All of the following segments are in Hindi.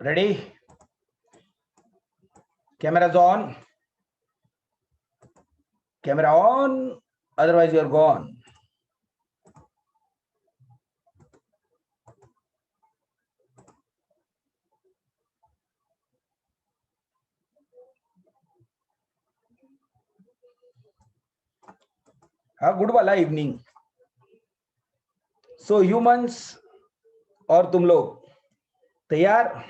Ready? Camera's on. Camera on. Otherwise, you're gone. Good वाला इवनिंग. सो ह्यूमंस और तुम लोग तैयार?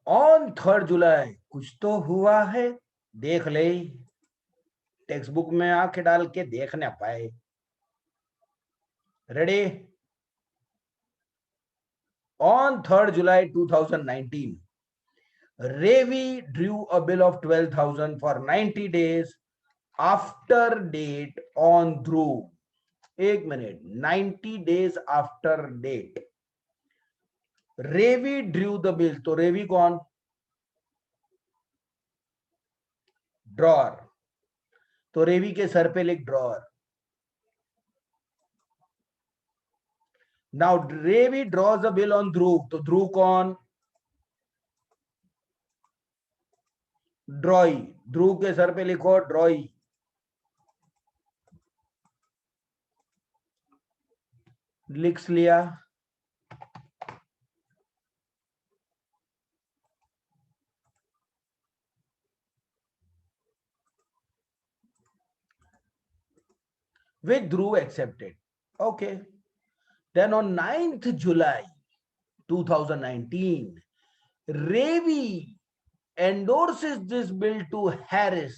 ऑन 3 जुलाई कुछ तो हुआ है, देख ले. टेक्स्ट बुक में आंखें डाल के देख ना पाए. Ready? On 3 July 2019, Ravi drew a bill of 12,000 for 90 days after date on Dhruv. 1 minute. 90 days after date. Ravi drew the bill. तो Ravi कौन? ड्रॉअर. तो Ravi के सर पे लिख drawer. Now Ravi draws a bill on Dhruv. तो ध्रुव कौन? ड्रॉई. ध्रुव के सर पे लिखो ड्रॉई. लिख लिया. Which Dhruv accepted. Okay. Then on 9th July 2019, Ravi endorses this bill to Harris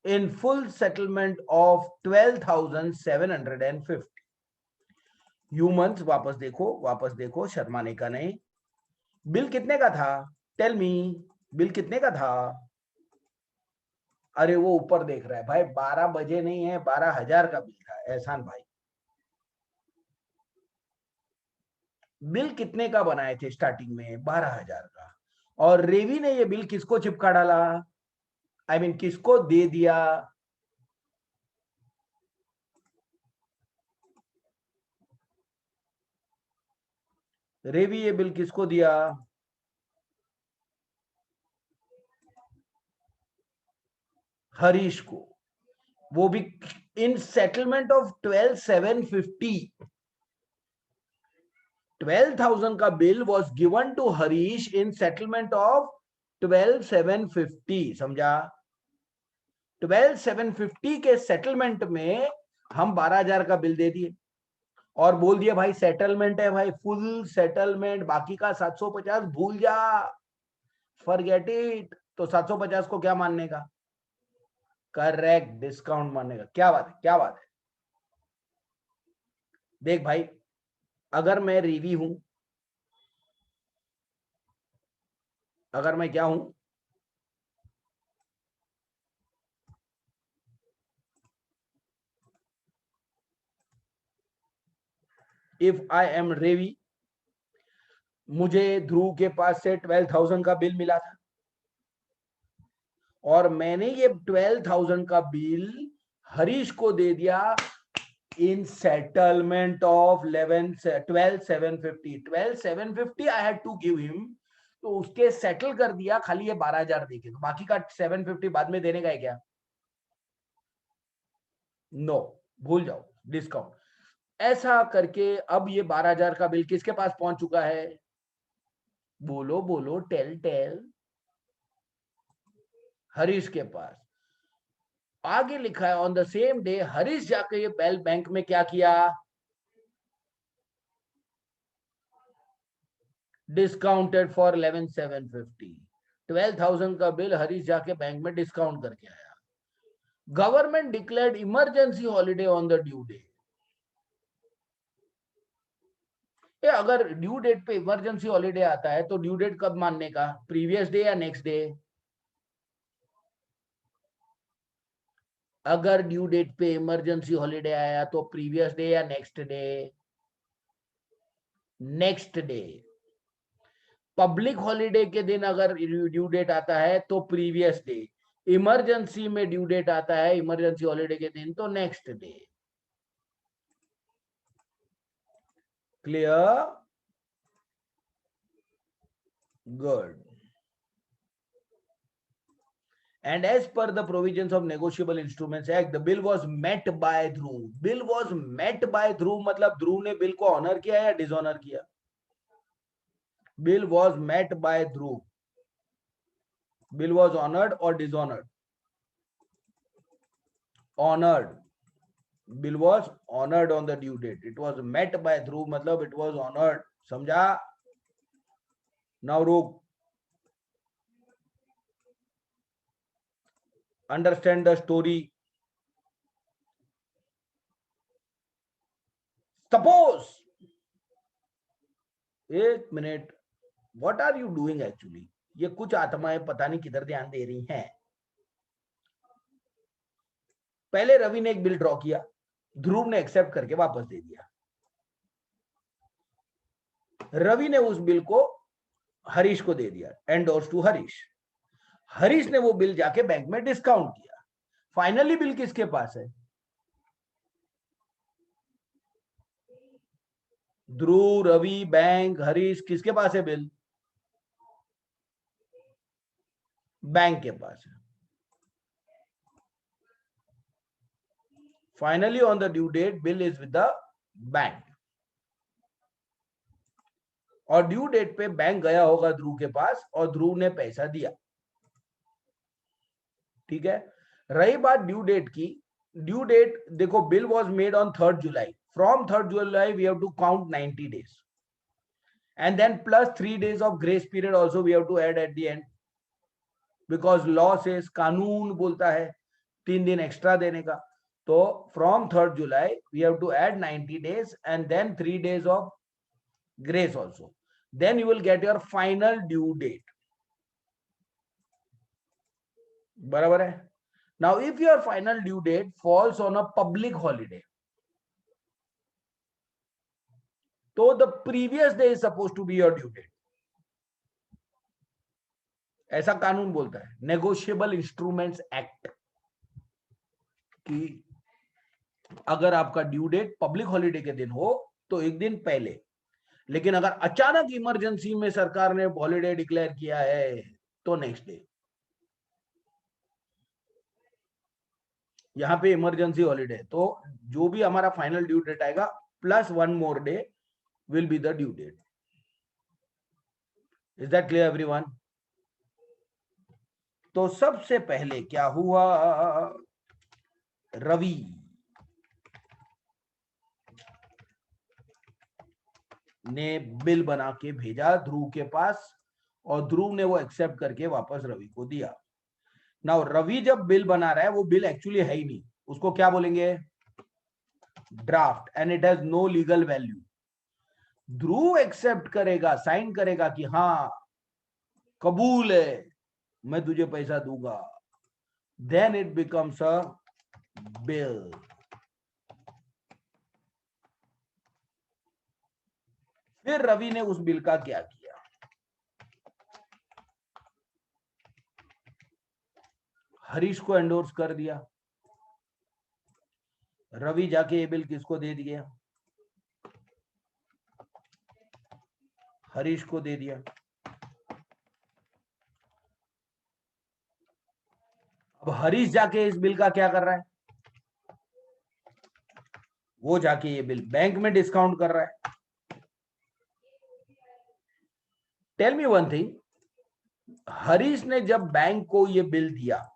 in full settlement of 12,750. Humans वापस देखो, शर्माने का नहीं. बिल कितने का था? Tell me. बिल कितने का था? अरे वो ऊपर देख रहा है भाई. 12 बजे नहीं है, 12,000 का बिल था एहसान भाई. बिल कितने का बनाए थे स्टार्टिंग में? 12,000 का. और रेवी ने ये बिल किसको चिपका डाला? आई मीन किसको दे दिया? रेवी ये बिल किसको दिया? हरीश को. वो भी इन सेटलमेंट ऑफ 12,750. 12,000 का bill was given to Harish in settlement of 12,750. समझा? 12,750 के सेटलमेंट में हम 12,000 का बिल दे दिए और बोल दिया भाई सेटलमेंट है भाई, फुल सेटलमेंट. बाकी का 750 भूल जा, फॉरगेट इट. तो 750 को क्या मानने का? करेक्ट, डिस्काउंट मानने का. क्या बात है, क्या बात है. देख भाई, अगर मैं रेवी हूं, अगर मैं क्या हूं? इफ आई एम रेवी, मुझे ध्रुव के पास से 12,000 का बिल मिला था और मैंने ये 12,000 का बिल हरीश को दे दिया in settlement of 12,750. 12,750 I had to give him. तो उसके सेटल कर दिया, खाली ये 12,000 देके. तो बाकी का 750 बाद में देने का है क्या? नो, भूल जाओ, डिस्काउंट. ऐसा करके अब ये 12,000 का बिल किसके पास पहुंच चुका है? बोलो बोलो, टेल टेल. हरीश के पास. आगे लिखा है on the same day Harish जाके ये बेल बैंक में क्या किया? Discounted for 11,750. 12,000 का बिल हरीश जाके बैंक में डिस्काउंट करके आया. Government declared emergency holiday on the due day. अगर ड्यू डेट पे इमरजेंसी हॉलिडे आता है तो ड्यू डेट कब मानने का? प्रीवियस डे या नेक्स्ट डे? अगर ड्यू डेट पे इमरजेंसी हॉलिडे आया तो प्रीवियस डे या next day? Next day. Public holiday के दिन अगर ड्यू डेट आता है तो प्रीवियस डे. इमरजेंसी में ड्यू डेट आता है इमरजेंसी हॉलीडे के दिन तो next day. Clear? Good. And as per the provisions of Negotiable Instruments Act, the bill was met by Dhruv. Bill was met by Dhruv मतलब ध्रुव ने बिल को ऑनर किया या डिसऑनर किया? Bill was met by Dhruv. Bill was honored or dishonored? Honored. Bill was honored on the due date. It was met by Dhruv मतलब it was honored. समझा? Now रुक. Understand the story. Suppose, एक minute, what are you doing actually? ये कुछ आत्माएं पता नहीं किधर ध्यान दे रही हैं। पहले रवि ने एक बिल ड्रॉ किया, ध्रुव ने एक्सेप्ट करके वापस दे दिया। रवि ने उस बिल को हरीश को दे दिया, एंडोर्स टू हरीश। हरीश ने वो बिल जाके बैंक में डिस्काउंट किया। फाइनली बिल किसके पास है? ध्रुव, रवि, बैंक, हरीश, किसके पास है बिल? बैंक के पास है। Finally on the due date bill is with the bank, और ड्यू डेट पे बैंक गया होगा ध्रुव के पास और ध्रुव ने पैसा दिया। ठीक है। रही बात ड्यू डेट की, ड्यू डेट देखो, bill was made on 3rd July. From 3rd July we have to count 90 days and then plus 3 days of grace period also we have to add at the end, because law says, कानून बोलता है 3 दिन एक्स्ट्रा देने का। तो from 3rd July we have to add 90 days and then 3 days of grace also, then you will get your final due date। बराबर है? Now if your final due date falls on a public holiday, तो the previous day is supposed to be your due date, ऐसा कानून बोलता है, नेगोशिएबल इंस्ट्रूमेंट्स एक्ट, कि अगर आपका ड्यू डेट पब्लिक हॉलीडे के दिन हो तो एक दिन पहले, लेकिन अगर अचानक इमरजेंसी में सरकार ने हॉलीडे डिक्लेयर किया है तो नेक्स्ट डे। यहाँ पे इमरजेंसी हॉलीडे, तो जो भी हमारा फाइनल ड्यू डेट आएगा plus 1 more day will be the due date. Is that clear everyone? तो सबसे पहले क्या हुआ, रवि ने बिल बना के भेजा ध्रुव के पास और ध्रुव ने वो एक्सेप्ट करके वापस रवि को दिया। नाउ रवि जब बिल बना रहा है, वो बिल एक्चुअली है ही नहीं, उसको क्या बोलेंगे? Draft, and it has no legal value. Dhruv accept करेगा, साइन करेगा कि हाँ कबूल है, मैं तुझे पैसा दूंगा, then it becomes a bill. फिर रवि ने उस बिल का क्या किया? हरीश को एंडोर्स कर दिया। रवि जाके ये बिल किसको दे दिया? हरीश को दे दिया। अब हरीश जाके इस बिल का क्या कर रहा है? वो जाके ये बिल बैंक में डिस्काउंट कर रहा है। Tell me one thing, Harish ने जब बैंक को ये बिल दिया,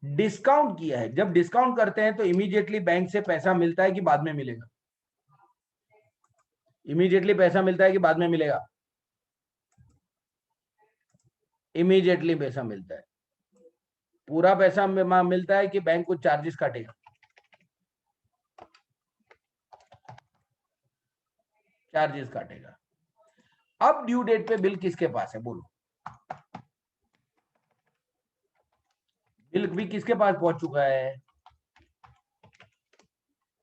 डिस्काउंट किया है, जब डिस्काउंट करते हैं तो इमीडिएटली बैंक से पैसा मिलता है कि बाद में मिलेगा? इमीडिएटली पैसा मिलता है कि बाद में मिलेगा? इमीडिएटली पैसा मिलता है। पूरा पैसा मिलता है कि बैंक कुछ चार्जेस काटेगा? चार्जेस काटेगा। अब ड्यू डेट पे बिल किसके पास है बोलो? बिल भी किसके पास पहुंच चुका है?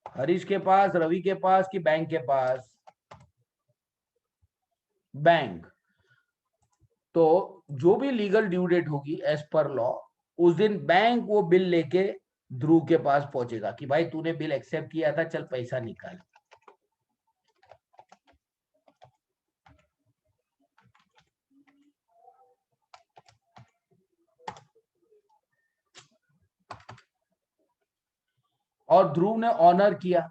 हरीश के पास, रवि के पास, कि बैंक के पास? बैंक। तो जो भी लीगल ड्यू डेट होगी एज पर लॉ, उस दिन बैंक वो बिल लेके ध्रुव के पास पहुंचेगा कि भाई तूने बिल एक्सेप्ट किया था, चल पैसा निकाल। और ध्रुव ने ऑनर किया,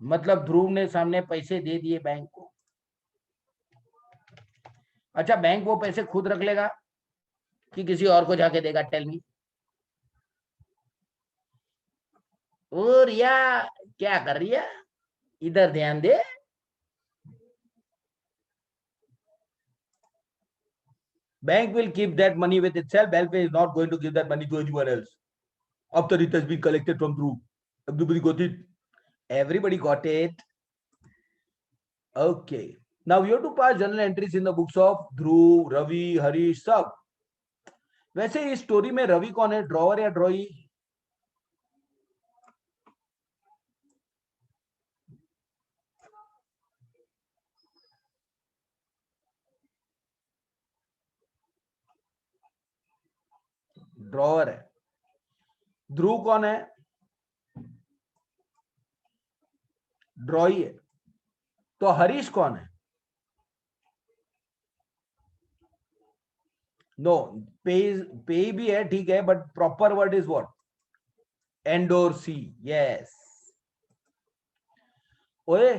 मतलब ध्रुव ने सामने पैसे दे दिए बैंक को। अच्छा, बैंक वो पैसे खुद रख लेगा कि किसी और को जाके देगा? Tell me. ओ रिया, क्या कर रही है? इधर ध्यान दे। Bank will keep that money with itself. Bank is not going to give that money to anyone else. After it has been collected from Dhruv. Everybody got it? Everybody got it? Okay. Now you have to pass journal entries in the books of Dhruv, Ravi, Harish, सब। वैसे इस स्टोरी में रवि कौन है, ड्रॉवर या ड्रॉई? ड्रॉवर है। ध्रुव कौन है? ड्रॉई है। तो हरीश कौन है? नो, पे भी है, ठीक है, but proper word is what? Endorsee. Yes. ओए,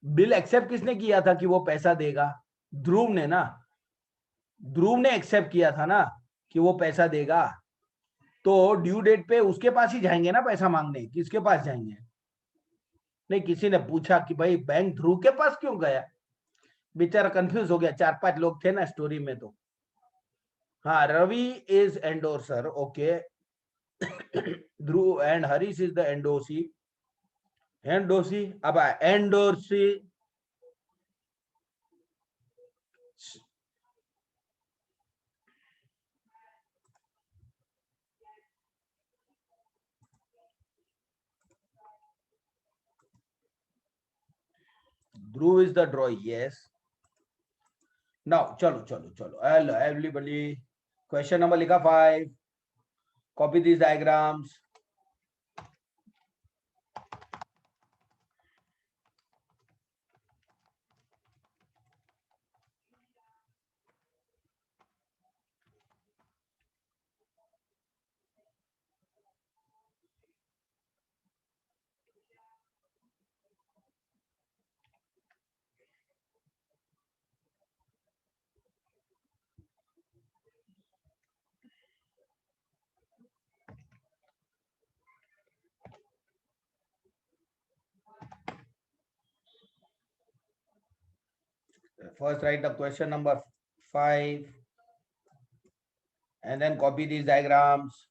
बिल एक्सेप्ट किसने किया था कि वो पैसा देगा? ध्रुव ने ना। ध्रुव ने एक्सेप्ट किया था ना कि वो पैसा देगा। तो ड्यू डेट पे उसके पास ही जाएंगे ना पैसा मांगने, किसके पास जाएंगे? नहीं, किसी ने पूछा कि भाई बैंक ध्रुव के पास क्यों गया? बेचारा कंफ्यूज हो गया, 4-5 लोग थे ना स्टोरी में। तो हाँ, Ravi is endorser, okay. Dhruv and Harish is the endorsee. Endorsee, अब endorsee. Dhruv is the drawee, yes. Now चलो चलो चलो, हेलो एवरीबॉडी। क्वेश्चन नंबर लिखा 5। Copy this diagrams. First write the question number 5 and then copy these diagrams.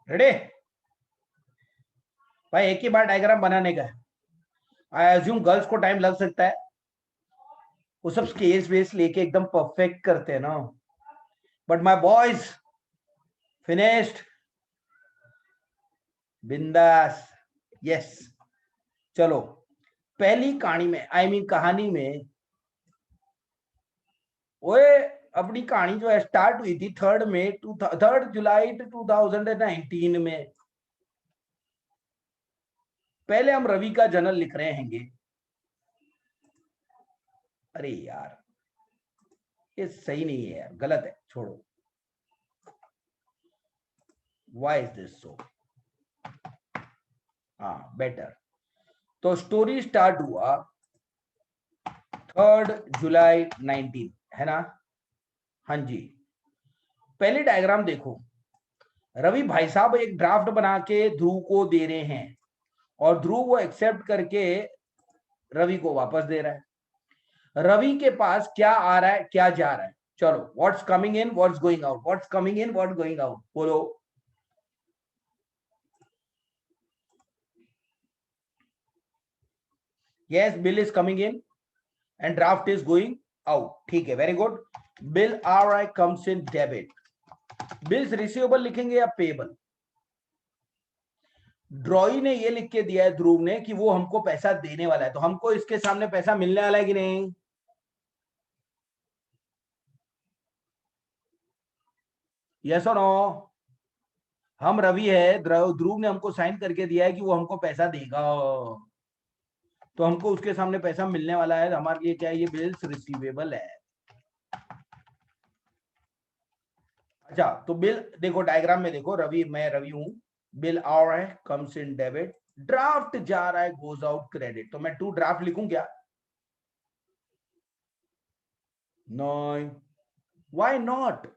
Ready भाई, एक ही बार डायग्राम बनाने का है। आई अज्यूम गर्ल्स को टाइम लग सकता है, वो सब स्केल्स बेस लेके एकदम परफेक्ट करते हैं ना, बट माय बॉयज फिनिश्ड बिंदास। यस, चलो पहली कहानी में, आई मीन कहानी में, ओए अपनी कहानी जो है स्टार्ट हुई थी 3 जुलाई 2019 में। पहले हम रवि का जर्नल लिख रहे हैंगे। अरे यार ये सही नहीं है यार, गलत है, छोड़ो। Why is this so? हाँ बेटर। तो स्टोरी स्टार्ट हुआ 3 जुलाई 19, है ना? हाँ जी। पहले डायग्राम देखो, रवि भाई साहब एक ड्राफ्ट बना के ध्रुव को दे रहे हैं और ध्रुव वो एक्सेप्ट करके रवि को वापस दे रहा है। रवि के पास क्या आ रहा है, क्या जा रहा है? चलो, what's coming in, what's going out, what's coming in, what's going out, बोलो। Yes, bill is coming in and draft is going out. ठीक है, very good. Bill R I comes in debit. Bills receivable लिखेंगे या पेबल? ड्रॉई ने ये लिख के दिया है ध्रुव ने कि वो हमको पैसा देने वाला है, तो हमको इसके सामने पैसा मिलने वाला है कि नहीं? यस और नो? हम रवि है, ध्रुव ने हमको साइन करके दिया है कि वो हमको पैसा देगा, तो हमको उसके सामने पैसा मिलने वाला है। हमारे लिए क्या है, ये बिल्स रिसीवेबल है। अच्छा, तो बिल देखो, डायग्राम में देखो, रवि, मैं रवि हूं, बिल आ रहा है कम्स इन डेबिट, ड्राफ्ट जा रहा है गोज आउट क्रेडिट। तो मैं टू ड्राफ्ट लिखूं क्या? No, why not?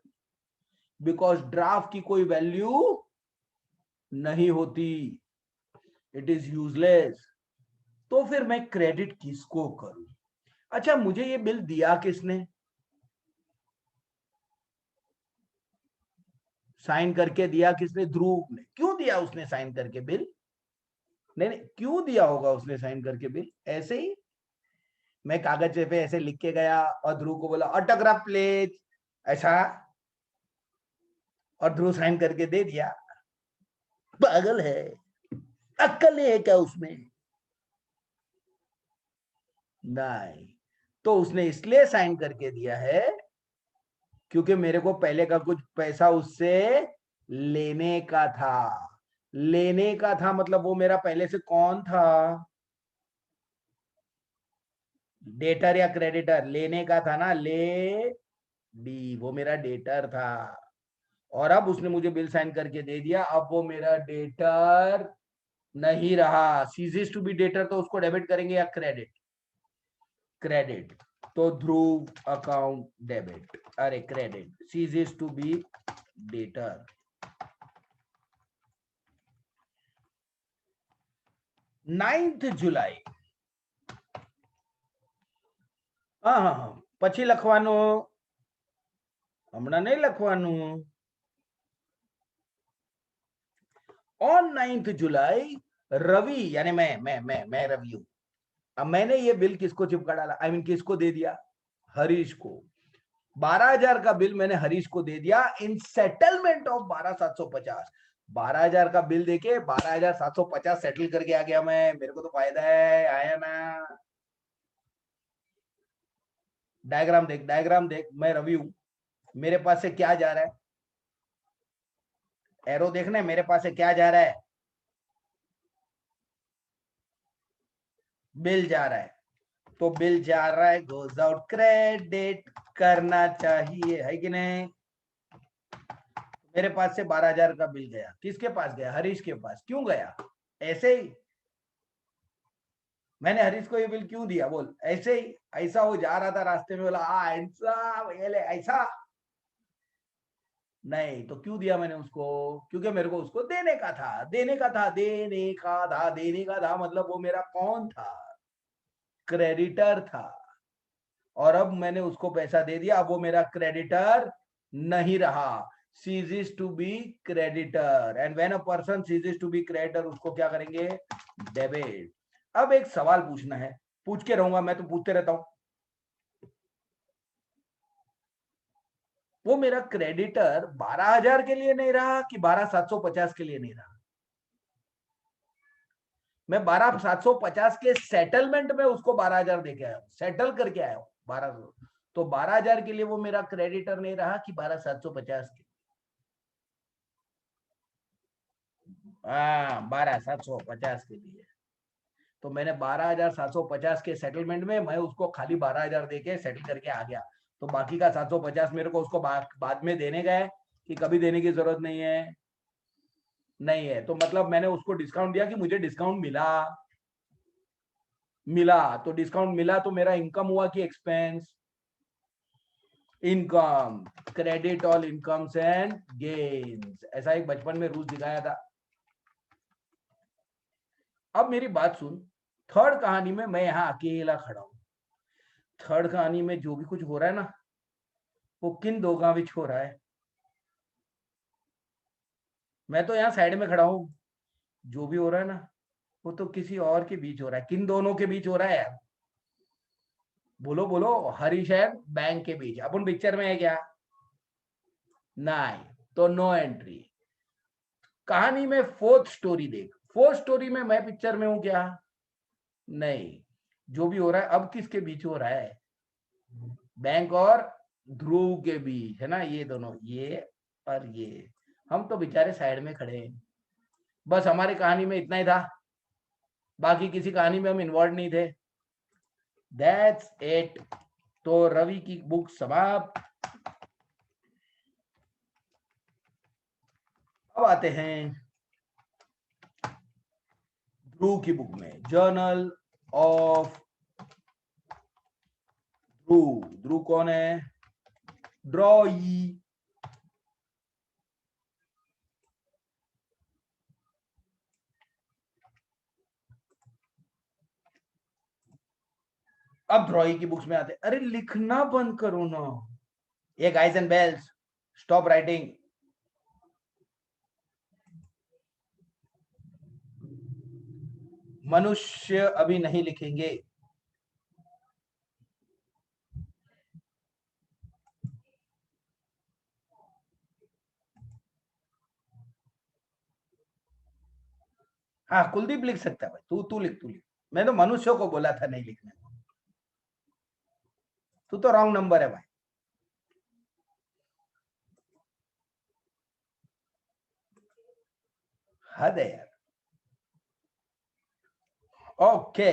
Because draft की कोई वैल्यू नहीं होती, इट इज यूजलेस। तो फिर मैं क्रेडिट किसको करूं? अच्छा, मुझे ये बिल दिया किसने? साइन करके दिया किसने? ध्रुव ने। क्यों दिया उसने साइन करके बिल? नहीं नहीं, क्यों दिया होगा उसने साइन करके बिल? ऐसे ही मैं कागज पे ऐसे लिख के गया और ध्रुव को बोला ऑटोग्राफ प्लीज, ऐसा, और ध्रुव साइन करके दे दिया। पागल है, अक्ल नहीं है क्या उसमें? नहीं, तो उसने इसलिए साइन करके दिया है क्योंकि मेरे को पहले का कुछ पैसा उससे लेने का था। लेने का था मतलब वो मेरा पहले से कौन था? डेटर या क्रेडिटर? लेने का था ना, ले डी, वो मेरा डेटर था। और अब उसने मुझे बिल साइन करके दे दिया, अब वो मेरा डेटर नहीं रहा। सीजेस टू बी डेटर, तो उसको डेबिट करेंगे या क्रेडिट? क्रेडिट। तो ध्रुव अकाउंट डेबिट, अरे credit, ceases to be debtor. 9 July, હા હા હા, પછી લખવાનું, હમણાં નહીં લખવાનું। ऑन 9 जुलाई रवि, यानी मैं रवि हूं। अब मैंने ये बिल किसको चिपका डाला, आई मीन किसको दे दिया? हरीश को। 12,000 का बिल मैंने हरीश को दे दिया इन सेटलमेंट ऑफ 12,750। 12,000 का बिल देके 12,750 सेटल करके आ गया मैं, मेरे को तो फायदा है, आया ना? डायग्राम देख, डायग्राम देख, मैं रवि हूं, मेरे पास से क्या जा रहा है? एरो देखना है, मेरे पास से क्या जा रहा है? बिल जा रहा है। तो बिल जा रहा है, गोज आउट क्रेडिट करना चाहिए, है कि नहीं? मेरे पास से 12,000 का बिल गया, किसके पास गया? हरीश के पास। क्यों गया? ऐसे ही। मैंने हरीश को ये बिल क्यों दिया बोल? ऐसे ही, ऐसा वो जा रहा था रास्ते में, बोला ऐसा ये ले, ऐसा नहीं, तो क्यों दिया मैंने उसको? क्योंकि मेरे को उसको देने का था, देने का था, देने का था, देने का था, मतलब वो मेरा कौन था? क्रेडिटर था। और अब मैंने उसको पैसा दे दिया, अब वो मेरा क्रेडिटर नहीं रहा। ceases to be creditor, and when a person ceases to be creditor, उसको क्या करेंगे? डेबिट। अब एक सवाल पूछना है, पूछ के रहूंगा, मैं तो पूछते रहता हूं। वो मेरा क्रेडिटर 12,000 के लिए नहीं रहा कि 12,750 के लिए नहीं रहा? मैं 12,750 के सेटलमेंट में उसको 12,000 देके आया हूं, सेटल करके आया हूं 1200, तो 12,000 के लिए वो मेरा क्रेडिटर नहीं रहा कि 12,750 के? हाँ, 12,750 के लिए। तो मैंने 12,750 के सेटलमेंट में मैं उसको खाली 12,000 देके सेटल करके आ गया, तो बाकी का 750 मेरे को उसको बाद में देने गए कि कभी देने की जरूरत नहीं है? नहीं है। तो मतलब मैंने उसको डिस्काउंट दिया कि मुझे डिस्काउंट मिला, तो डिस्काउंट मिला तो मेरा इनकम हुआ कि expense? Income. Credit all incomes and gains, ऐसा एक बचपन में रूल दिखाया था। अब मेरी बात सुन, थर्ड कहानी में मैं यहां अकेला खड़ा हूं। थर्ड कहानी में जो भी कुछ हो रहा है ना, वो किन दो गांव हो रहा है? मैं तो यहाँ साइड में खड़ा हूं, जो भी हो रहा है ना, वो तो किसी और के बीच हो रहा है। किन दोनों के बीच हो रहा है यार? बोलो बोलो। हरीश एंड बैंक के बीच। अपन पिक्चर में है क्या? नहीं, तो नो एंट्री। कहानी में फोर्थ स्टोरी देख, फोर्थ स्टोरी में मैं पिक्चर में हूं क्या? नहीं। जो भी हो रहा है अब किसके बीच हो रहा है? बैंक और ध्रुव के बीच है ना, ये दोनों, ये और ये। हम तो बेचारे साइड में खड़े हैं। बस हमारी कहानी में इतना ही था, बाकी किसी कहानी में हम इन्वॉल्व नहीं थे। That's it. तो रवि की बुक समाप्त। अब आते हैं ध्रुव की बुक में, जर्नल ऑफ ध्रुव। ध्रुव कौन है? ड्रॉई। अब ड्रॉई की बुक्स में आते, अरे लिखना बंद करो ना ये guys and bells, stop writing. मनुष्य अभी नहीं लिखेंगे। हाँ, कुलदीप लिख सकता है भाई, तू लिख, तू लिख। मैं तो मनुष्यों को बोला था नहीं लिखने को। तू तो रॉन्ग नंबर है भाई। हद है यार। ओके,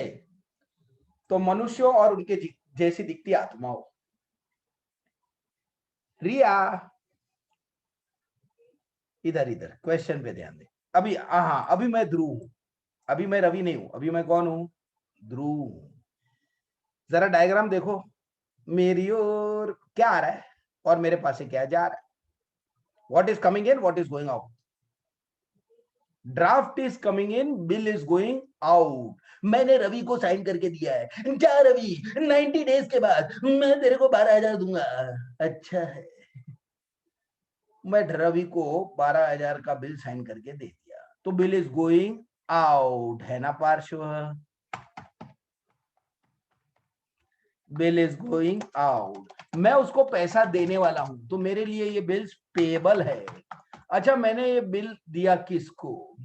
तो मनुष्यों और उनके जैसी दिखती आत्माओं। रिया, इधर इधर क्वेश्चन पे ध्यान दे। अभी हाँ, अभी मैं ध्रुव हूं, अभी मैं रवि नहीं हूं, अभी मैं कौन हूं? ध्रुव हूं। जरा डायग्राम देखो, मेरी ओर क्या आ रहा है और मेरे पास से क्या जा रहा है? What is coming in, what is going out? Draft is coming in, bill is going out. मैंने रवि को साइन करके दिया है। क्या रवि, 90 डेज के बाद मैं तेरे को 12,000 दूंगा। अच्छा है। मैं रवि को 12,000 का बिल साइन करके दे दिया, तो बिल इज गोइंग आउट है ना पार्श्व? Bill is going out. मैं उसको पैसा देने वाला हूं, तो मेरे लिए ये बिल पेबल है। अच्छा, मैंने ये बिल दिया किसको?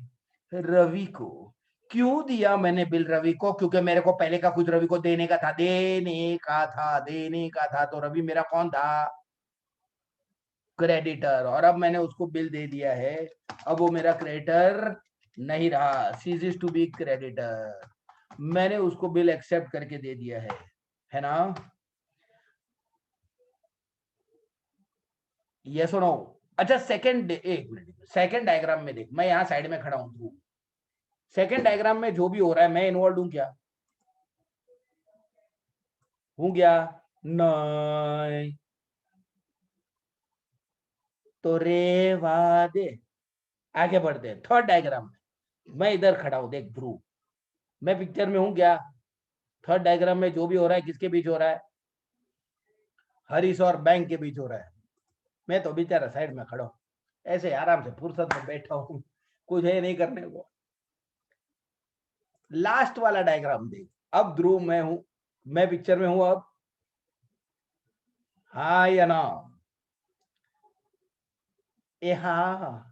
रवि को। क्यों दिया मैंने बिल रवि को? क्योंकि मेरे को पहले का कुछ रवि को देने का था, देने का था। तो रवि मेरा कौन था? क्रेडिटर। और अब मैंने उसको बिल दे दिया है, अब वो मेरा क्रेडिटर नहीं रहा, सीजेस टू बी क्रेडिटर। मैंने उसको बिल एक्सेप्ट करके दे दिया है ना? ये सुनो। अच्छा, सेकंड, एक मिनट, सेकंड डायग्राम में देख, मैं यहाँ साइड में खड़ा हूं। सेकंड डायग्राम में जो भी हो रहा है मैं इन्वॉल्व हूं क्या? हूं क्या? नहीं। तो रेवा दे। आगे बढ़ते हैं थर्ड डायग्राम में। मैं इधर खड़ा हूं, देख ध्रुव, मैं पिक्चर में हूं क्या? थर्ड डायग्राम में जो भी हो रहा है किसके बीच हो रहा है? हरीश और बैंक के बीच हो रहा है। मैं तो बेचारा साइड में खड़ा हूं। ऐसे आराम से फुर्सत में बैठा हूं, कुछ है नहीं करने को। लास्ट वाला डायग्राम देख। अब ध्रुव मैं हूं, मैं पिक्चर में हूं अब, हाँ या ना? ए हाँ।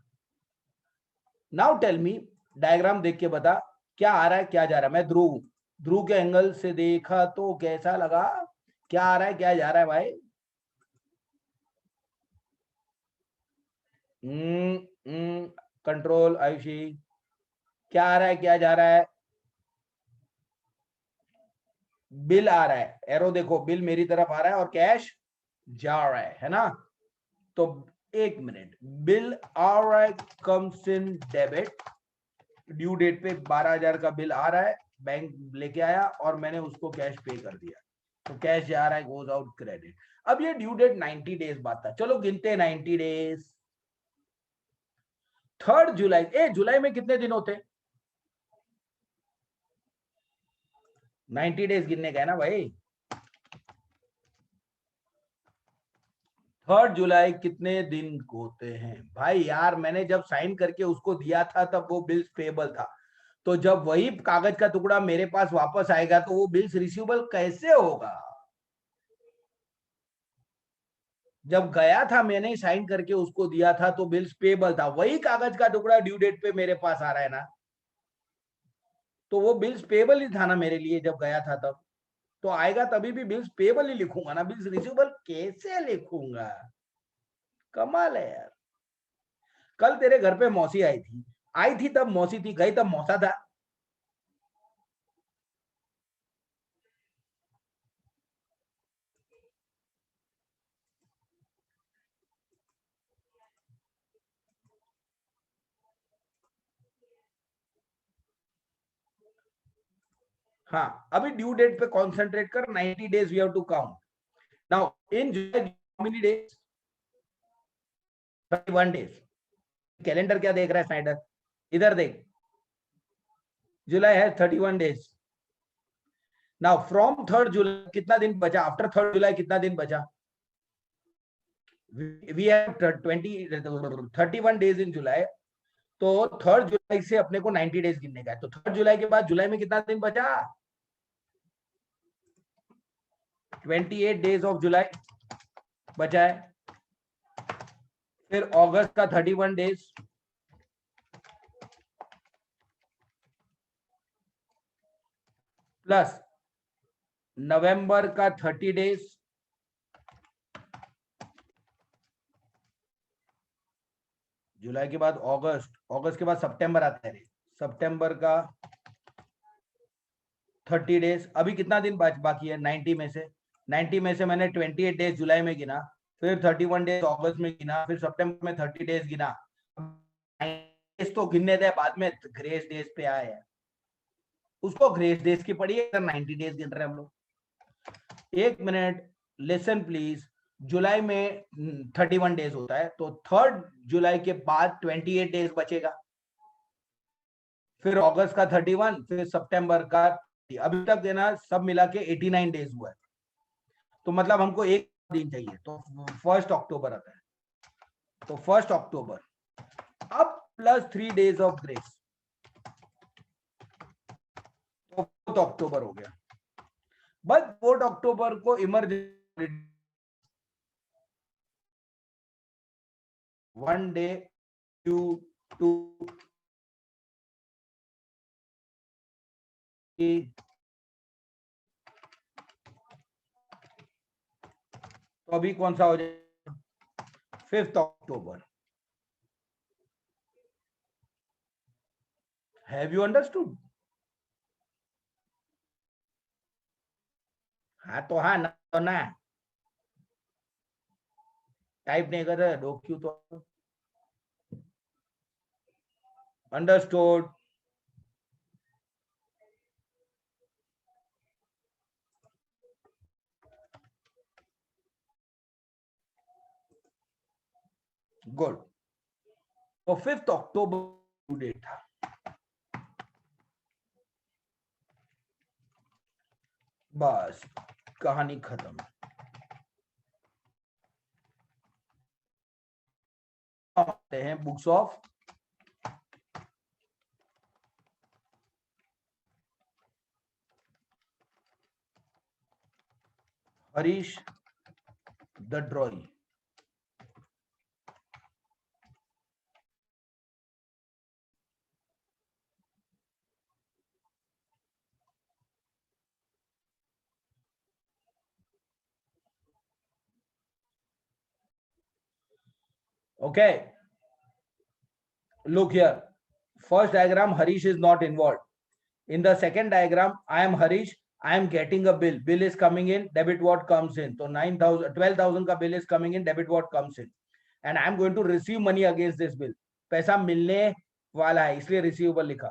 नाउ टेल मी, डायग्राम देख के बता क्या आ रहा है क्या जा रहा है। मैं ध्रुव, ध्रुव के एंगल से देखा तो कैसा लगा, क्या आ रहा है क्या जा रहा है भाई? कंट्रोल आयुषी, क्या आ रहा है क्या जा रहा है? बिल आ रहा है, एरो देखो, बिल मेरी तरफ आ रहा है और कैश जा रहा है ना? तो एक मिनट, बिल आ रहा है, comes in debit, due date पे 12,000 का बिल आ रहा है, बैंक लेके आया और मैंने उसको कैश पे कर दिया, तो कैश जा रहा है, गोज आउट क्रेडिट। अब ये ड्यू डेट 90 डेज बाद था, चलो गिनते हैं 90 डेज। 3 जुलाई, जुलाई में कितने दिन होते? 90 डेज गिनने का है ना भाई। 3 जुलाई कितने दिन होते हैं भाई? यार मैंने जब साइन करके उसको दिया था तब वो बिल्स पेबल था, तो जब वही कागज का टुकड़ा मेरे पास वापस आएगा तो वो बिल्स रिसीवेबल कैसे होगा? जब गया था मैंने साइन करके उसको दिया था तो बिल्स पेबल था, वही कागज का टुकड़ा ड्यू डेट पे मेरे पास आ रहा है ना, तो वो बिल्स पेबल ही था ना मेरे लिए जब गया था तब, तो आएगा तभी भी बिल्स पेबल ही लिखूंगा ना, बिल्स रिसीवेबल कैसे लिखूंगा? कमाल है यार। कल तेरे घर पे मौसी आई थी तब मौसी थी, गई तब मौसा था। हाँ, अभी ड्यू डेट पे कॉन्सेंट्रेट कर, 90 days we have to count now. In July how many days? 31 days. Calendar क्या देख रहा है स्नाइडर, इधर देख, जुलाई है 31 डेज। नाउ फ्रॉम 3 जुलाई कितना दिन बचा? आफ्टर 3 जुलाई कितना दिन बचा? वी हैव 31 डेज इन जुलाई, तो 3 जुलाई से अपने को 90 डेज गिनने का है, तो 3 जुलाई के बाद जुलाई में कितना दिन बचा? 28 डेज ऑफ जुलाई बचा है। फिर अगस्त का 31 डेज, प्लस नवंबर का 30 डेज, जुलाई के बाद अगस्त, अगस्त के बाद सितंबर आता है, सितंबर का 30 डेज। अभी कितना दिन बाकी है 90 में से? 90 में से मैंने 28 डेज जुलाई में गिना, फिर 31 डेज अगस्त में गिना, फिर सितंबर में 30 डेज गिना। डेज तो गिनने दे, बाद में ग्रेस डेज पे आए हैं, उसको ग्रेस डेज की पड़ी है, 90 डेज गिन रहे हम लोग। एक मिनट, लिसन प्लीज। जुलाई में 31 डेज होता है, तो 3 जुलाई के बाद 28 डेज बचेगा, फिर अगस्त का 31, फिर सितंबर का, अभी तक देना सब मिला के 89 डेज हुआ है, तो मतलब हमको एक दिन चाहिए, तो 1 अक्टूबर आता है, तो 1 अक्टूबर, अब प्लस 3 डेज ऑफ ग्रेस, तो 4 अक्टूबर हो गया। बस 4 अक्टूबर को इमरजेंसी 1 डे टू टू तो अभी कौन सा हो जाए? 5 अक्टूबर। Have you understood? हाँ तो हाँ, ना तो ना, टाइप नहीं कर रहे डो क्यों? तो अंडरस्टूड। गुड। तो 5 अक्टूबर डेट था, बस कहानी खत्म। करते हैं books of Harish the ड्रॉई। Okay, look here. First diagram, Harish is not involved. In the second diagram, I am Harish. I am getting a bill. Bill is coming in. Debit what comes in. So 9,000, 12,000 का bill is coming in. Debit what comes in. And I am going to receive money against this bill. पैसा मिलने वाला है, इसलिए रिसीवेबल लिखा।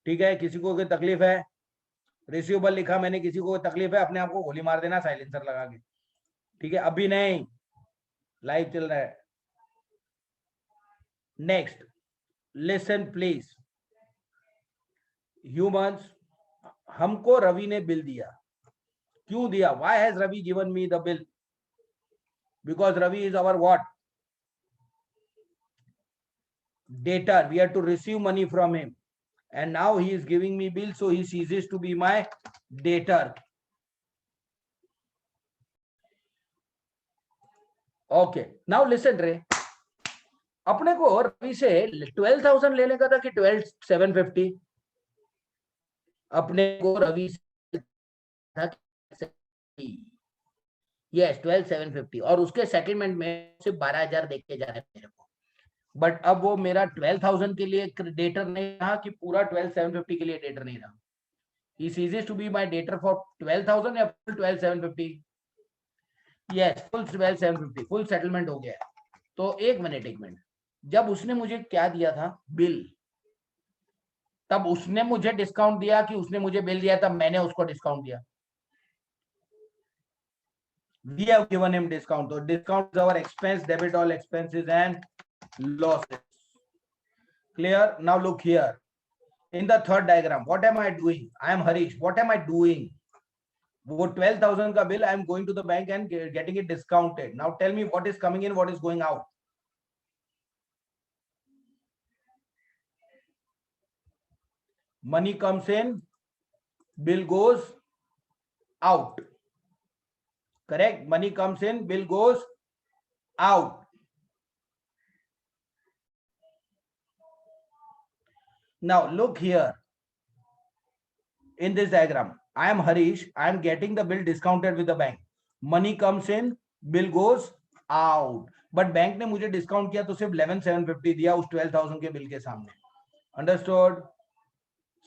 ठीक है, किसी को कोई तकलीफ है? रिसीवेबल लिखा मैंने, किसी को कोई तकलीफ है? अपने आप को गोली मार देना साइलेंसर लगा के। ठीक है, अभी नहीं, लाइव चल रहा है। Next, listen please. ह्यूमंस, हमको रवि ने बिल दिया। क्यों दिया? Why has Ravi given me the bill? Because Ravi is our what? Debtor. We have to receive money from him, and now he is giving me bill, so he ceases to be my debtor. Okay, now listen रे, अपने को रवि से 12,000 लेने का था कि 12,750? अपने को रवि से था, यस 12,750, और उसके सेटलमेंट में सिर्फ 12,000 देख के जा रहे मेरे को। बट अब वो मेरा 12,000 के लिए डेटर नहीं रहा कि पूरा 12,750 के लिए डेटर नहीं रहा। He ceases to be my debtor for 12,000 या full 12,750? Yes, full 12,750, full settlement हो गया। तो एक मिनट, जब उसने मुझे क्या दिया था? बिल। तब उसने मुझे डिस्काउंट दिया कि उसने मुझे बिल दिया तब मैंने उसको डिस्काउंट दिया? We have given him discount. So discount is our expense, debit all expenses and losses. Clear? Now look here. In the third diagram, what am I doing? I am Harish. What am I doing? वो 12,000 का bill, I am going to the bank and getting it discounted. Now tell me what is coming in, what is going out? Money comes in, bill goes out. Correct? Money comes in, bill goes out. Now look here. In this diagram, I am Harish. I am getting the bill discounted with the bank. Money comes in, bill goes out. But bank ने मुझे डिस्काउंट किया तो सिर्फ 11,750 दिया उस 12,000 के बिल के सामने. Understood?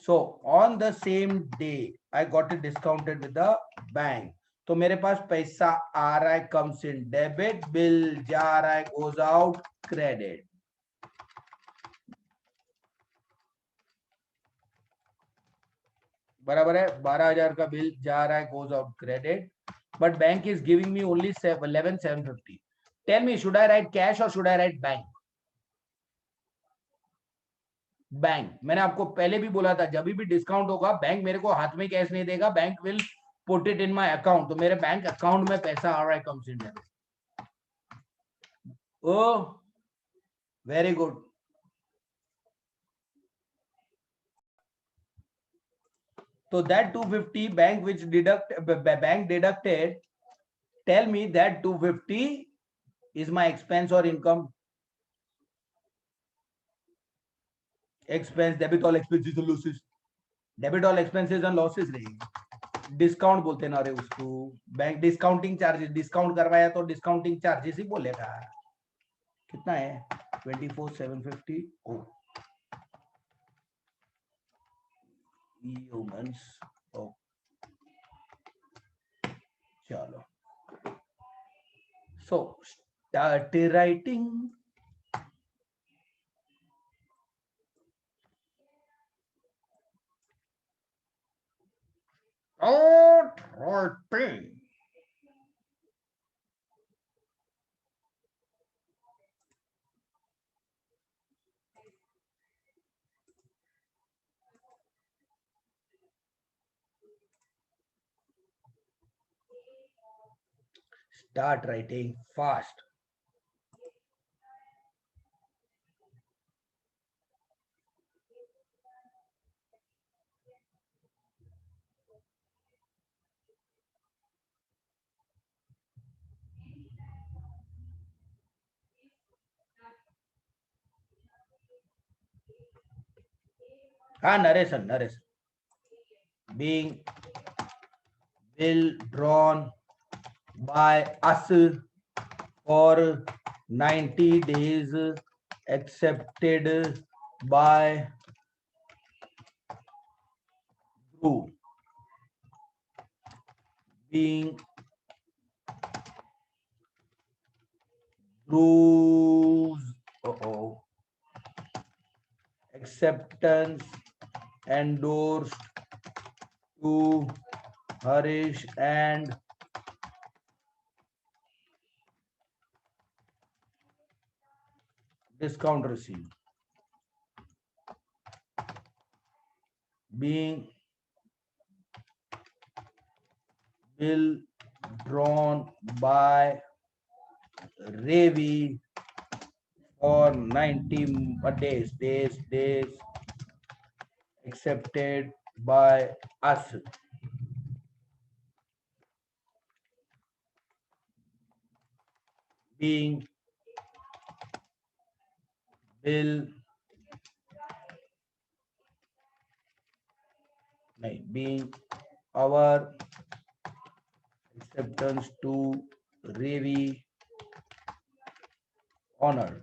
So on the same day, I got it discounted with the bank. तो मेरे पास पैसा आ रहा है, comes in debit, bill जा रहा है, goes out credit. बराबर है? 12,000 का बिल जा रहा है, goes out credit, but bank is giving me only 11,750. Tell me, should I write cash or should I write bank? Bank. मैंने आपको पहले भी बोला था, जब भी डिस्काउंट होगा बैंक मेरे को हाथ में कैश नहीं देगा, bank will put it in my account. तो मेरे बैंक अकाउंट में पैसा आ रहा है, comes in debit. Oh very good. So that 250 bank which bank deducted, tell me that 250 is my expense or income? Expense, debit all expenses and losses. Debit all expenses and losses रहेगी। डिस्काउंट बोलते ना रे उसको, बैंक डिस्काउंटिंग चार्जेस, डिस्काउंट करवाया तो डिस्काउंटिंग चार्जेस ही बोलेगा। कितना है? 24,750। ओ ह्यूमंस, ओ चलो, so start writing. Start writing. Start writing fast. हाँ, narration being bill drawn by us for 90 days, accepted by Dhruv, being Dhruv's acceptance endorsed to Harish and discount received, being bill drawn by Ravi for 90 days accepted by us, being bill being our acceptance to Ravi honored.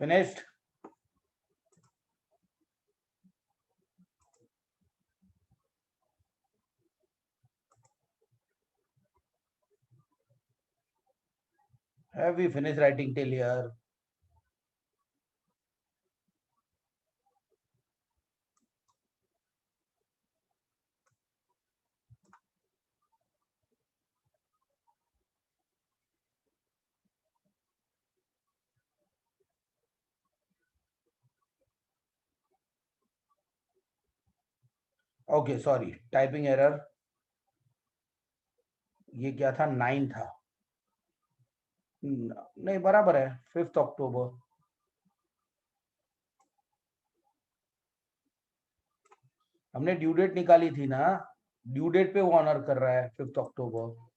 Finished? Have we finished writing till here? Okay sorry, typing error. ये क्या था? 9 था। नहीं, बराबर है, 5 अक्टूबर। हमने ड्यू डेट निकाली थी ना, ड्यू डेट पे वो ऑनर कर रहा है 5 अक्टूबर।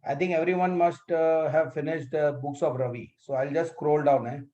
I think everyone must have finished the books of Ravi. So I'll just scroll down.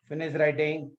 Finish writing.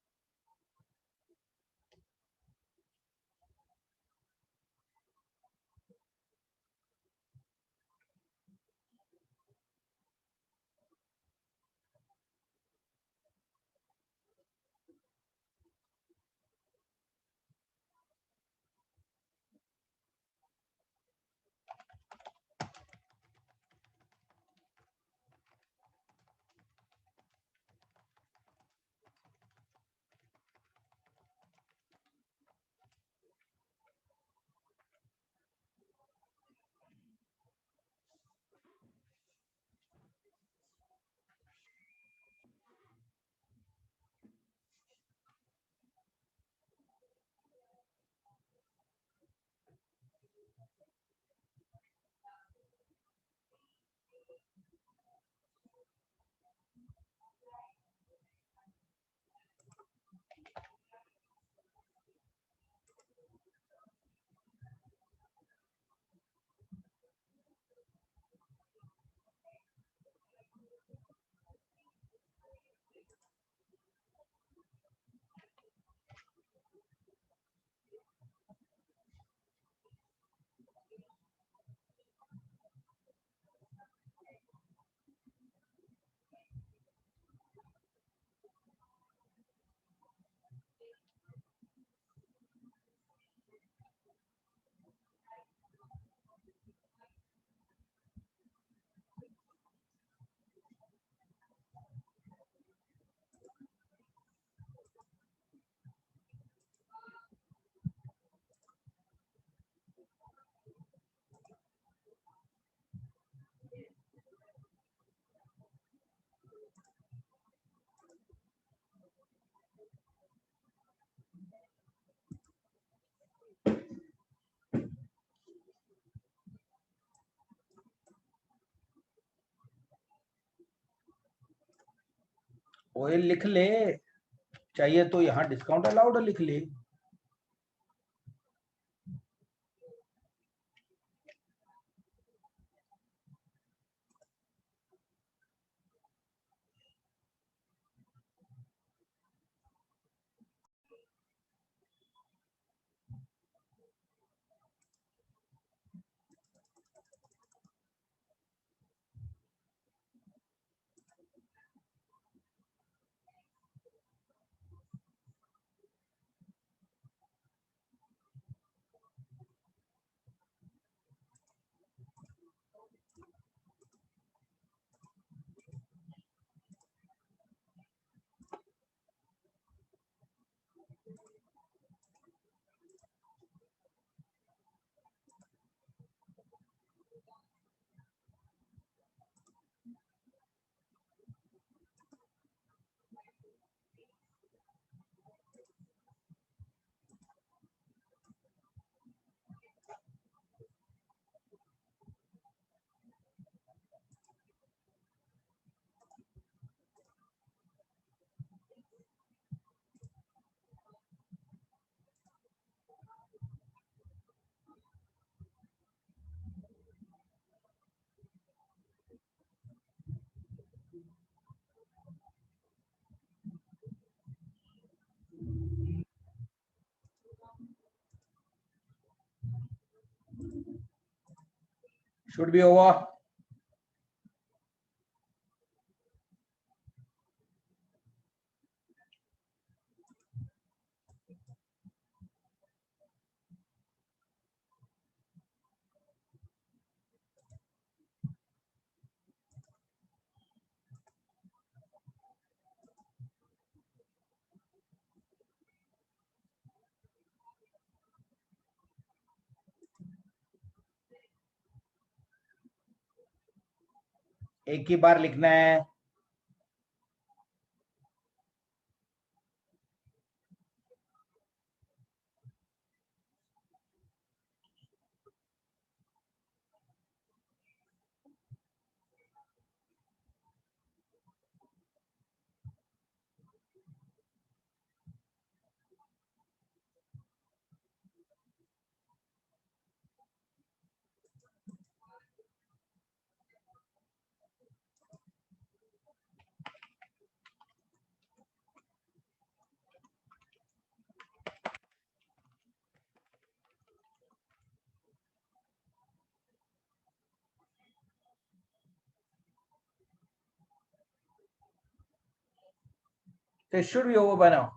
ओए लिख ले, चाहिए तो यहाँ डिस्काउंट अलाउड लिख ले। should be over. एक ही बार लिखना है. It should be over by now.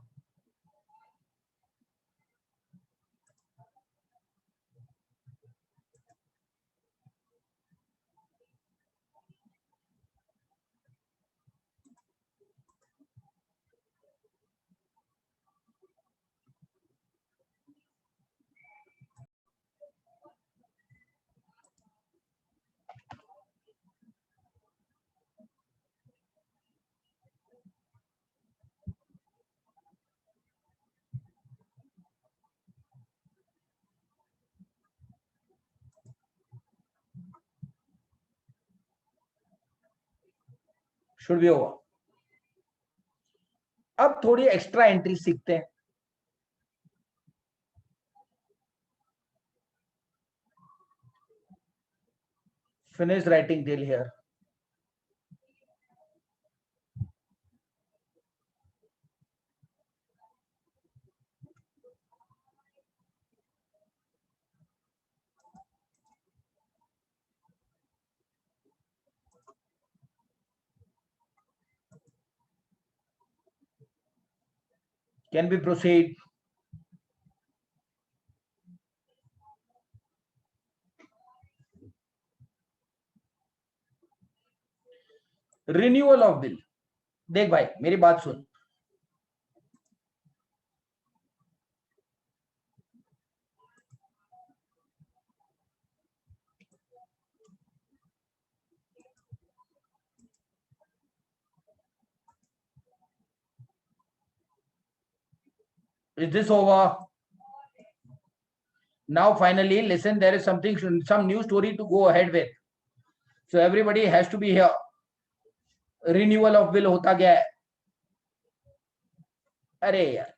Should be over. अब थोड़ी एक्स्ट्रा एंट्री सीखते हैं. Finish writing till here. Can we proceed? Renewal of bill. देख भाई मेरी बात सुन. Is this over? Now finally listen, there is something, some new story to go ahead with. So everybody has to be here. Renewal of bill होता गया है. अरे यार.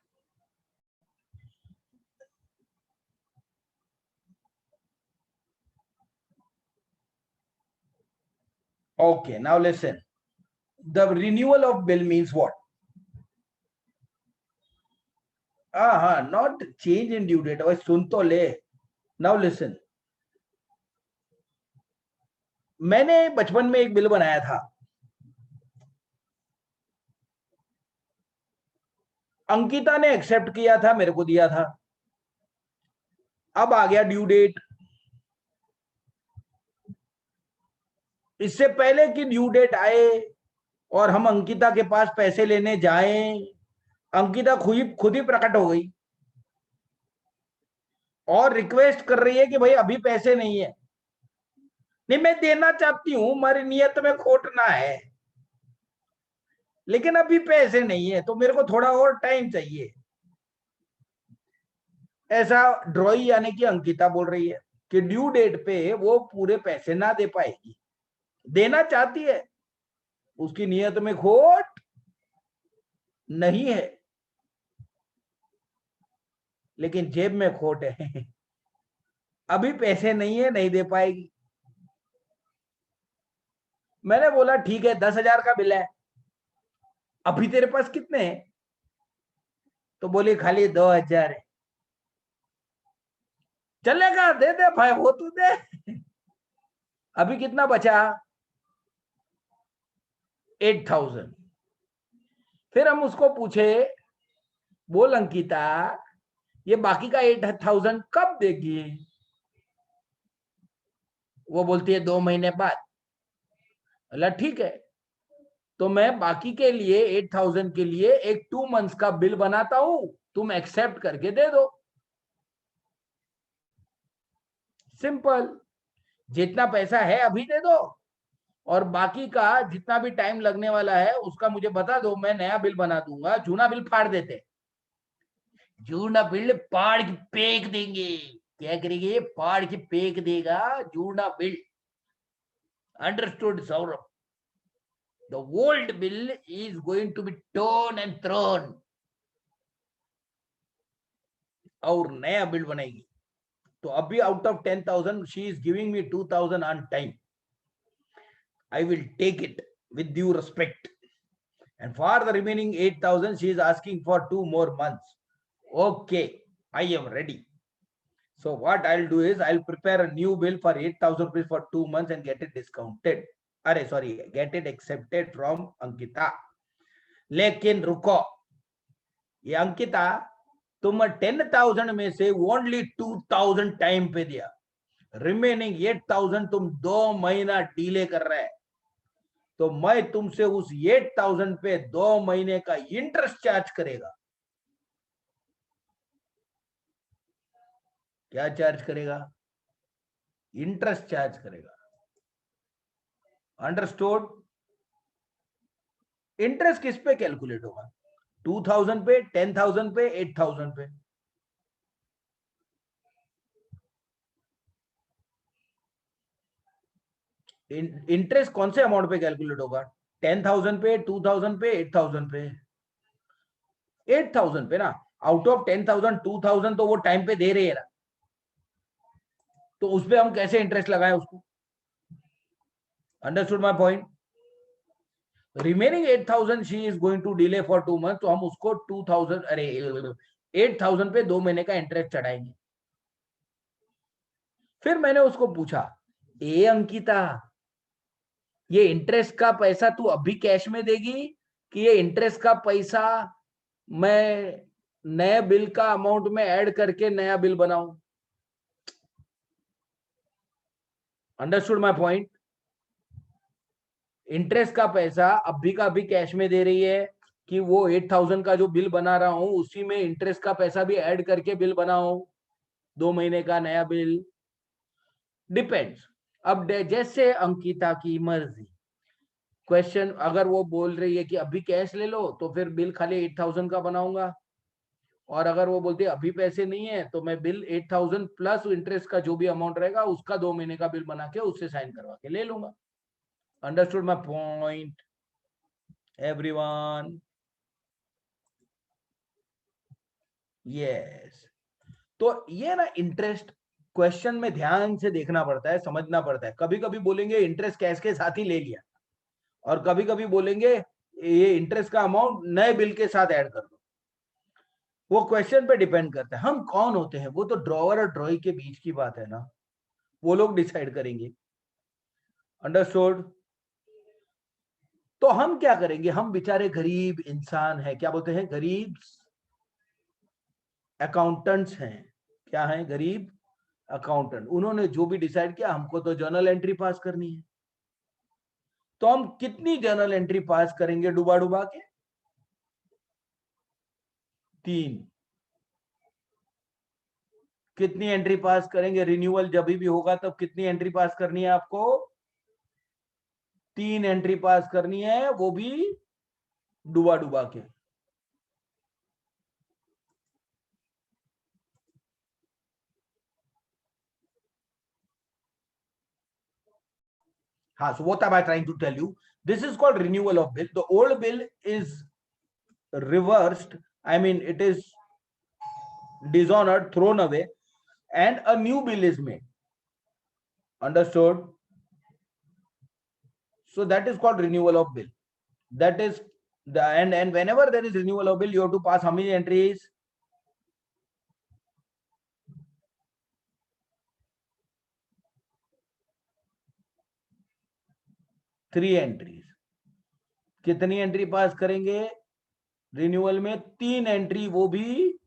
Okay, now listen. The renewal of bill means what? Not change in due date. भाई सुन तो ले. Now listen. मैंने बचपन में एक बिल बनाया था. अंकिता ने एक्सेप्ट किया था, मेरे को दिया था. अब आ गया ड्यू डेट. इससे पहले कि ड्यू डेट आए और हम अंकिता के पास पैसे लेने जाएं, अंकिता खुद ही प्रकट हो गई और रिक्वेस्ट कर रही है कि भाई अभी पैसे नहीं है. नहीं, मैं देना चाहती हूं, हमारी नियत में खोट ना है, लेकिन अभी पैसे नहीं है तो मेरे को थोड़ा और टाइम चाहिए. ऐसा ड्रॉई यानी कि अंकिता बोल रही है कि ड्यू डेट पे वो पूरे पैसे ना दे पाएगी. देना चाहती है, उसकी नियत में खोट नहीं है, लेकिन जेब में खोट है. अभी पैसे नहीं है, नहीं दे पाएगी. मैंने बोला ठीक है, 10,000 का बिल है, अभी तेरे पास कितने हैं? तो बोली खाली 2,000 है. चलेगा, दे दे भाई, वो तू दे. अभी कितना बचा? 8,000। फिर हम उसको पूछे, बोल अंकिता, ये बाकी का 8,000 कब देगी? वो बोलती है 2 महीने बाद। बोला ठीक है, तो मैं बाकी के लिए 8,000 के लिए एक 2 मंथ्स का बिल बनाता हूं, तुम एक्सेप्ट करके दे दो। सिंपल। जितना पैसा है अभी दे दो, और बाकी का जितना भी टाइम लगने वाला है उसका मुझे बता दो, मैं नया बिल बना दूंगा। जूना बिल फाड़ देते, जूना बिल फाड़ के फेंक देंगे। क्या करेंगे? फाड़ के फेंक देगा जूना bill. Understood Saurabh? The old bill is going to be torn and thrown, और नया बिल बनेगी। तो अभी out of 10,000 she is giving me 2,000 on time. I will take it with due respect, and for the remaining 8,000 she is asking for 2 more months. Okay, I am ready. So what I'll do is I'll prepare a new bill for 8,000 rupees for 2 months and get it discounted. अरे sorry, get it accepted from Ankita. लेकिन रुको, ये अंकिता, तुम 10,000 में से ओनली 2,000 टाइम पे दिया, रिमेनिंग 8,000 तुम 2 महीना डिले कर रहे हैं, तो मैं तुमसे उस 8,000 पे 2 महीने का इंटरेस्ट चार्ज करेगा। क्या चार्ज करेगा? इंटरेस्ट चार्ज करेगा। अंडरस्टूड? इंटरेस्ट किस पे कैलकुलेट होगा? 2,000 पे, 10,000 पे, 8,000 पे? इंटरेस्ट कौन से अमाउंट पे कैलकुलेट होगा? 10,000 पे, 2,000 पे, 8,000 पे? 8,000 पे ना। आउट ऑफ 10,000 2,000 तो वो टाइम पे दे रहे हैं ना, तो उस पे हम कैसे इंटरेस्ट लगाएं उसको? Understood my point? Remaining 8,000 she is going to delay for 2 month, तो हम उसको 2,000, अरे 8,000 पे 2 महीने का इंटरेस्ट चढ़ाएंगे। फिर मैंने उसको पूछा, ए अंकिता, ये इंटरेस्ट का पैसा तू अभी कैश में देगी कि ये इंटरेस्ट का पैसा मैं नए बिल का अमाउंट में ऐड करके नया बिल बनाऊं? Understood my point? इंटरेस्ट का पैसा अभी का अभी कैश में दे रही है कि वो 8,000 का जो बिल बना रहा हूं उसी में इंटरेस्ट का पैसा भी ऐड करके बिल बनाऊं, 2 महीने का नया बिल? डिपेंड्स। अब जैसे अंकिता की मर्जी। क्वेश्चन, अगर वो बोल रही है कि अभी कैश ले लो तो फिर बिल खाली 8,000 का बनाऊंगा, और अगर वो बोलती है अभी पैसे नहीं है तो मैं बिल 8,000 प्लस इंटरेस्ट का जो भी अमाउंट रहेगा उसका 2 महीने का बिल बना के उससे साइन करवा के ले लूंगा। Understood my point everyone? Yes. तो ये ना इंटरेस्ट क्वेश्चन में ध्यान से देखना पड़ता है, समझना पड़ता है। कभी कभी बोलेंगे इंटरेस्ट कैश के साथ ही ले लिया, और कभी कभी बोलेंगे ये इंटरेस्ट का अमाउंट नए बिल के साथ ऐड कर दो। वो क्वेश्चन पे डिपेंड करता है। हम कौन होते हैं? वो तो ड्रॉवर और ड्रॉई के बीच की बात है ना, वो लोग डिसाइड करेंगे। अंडरस्टूड? तो हम क्या करेंगे? हम बेचारे गरीब इंसान हैं, क्या बोलते हैं, गरीब अकाउंटेंट्स हैं। क्या हैं? गरीब अकाउंटेंट। उन्होंने जो भी डिसाइड किया, हमको तो जर्नल एंट्री पास करनी है। तो हम कितनी जर्नल एंट्री पास करेंगे डुबा डुबा के? 3। कितनी एंट्री पास करेंगे? रिन्यूअल जब भी होगा तब कितनी एंट्री पास करनी है आपको? 3 एंट्री पास करनी है, वो भी डुबा डुबा के। So what am I trying to tell you? This is called renewal of bill. The old bill is reversed, I mean it is dishonored, thrown away, and a new bill is made. Understood? So that is called renewal of bill. That is the and whenever there is renewal of bill, you have to pass how many entries? 3 entries. कितनी एंट्री पास करेंगे रिन्यूअल में? 3 एंट्री, वो भी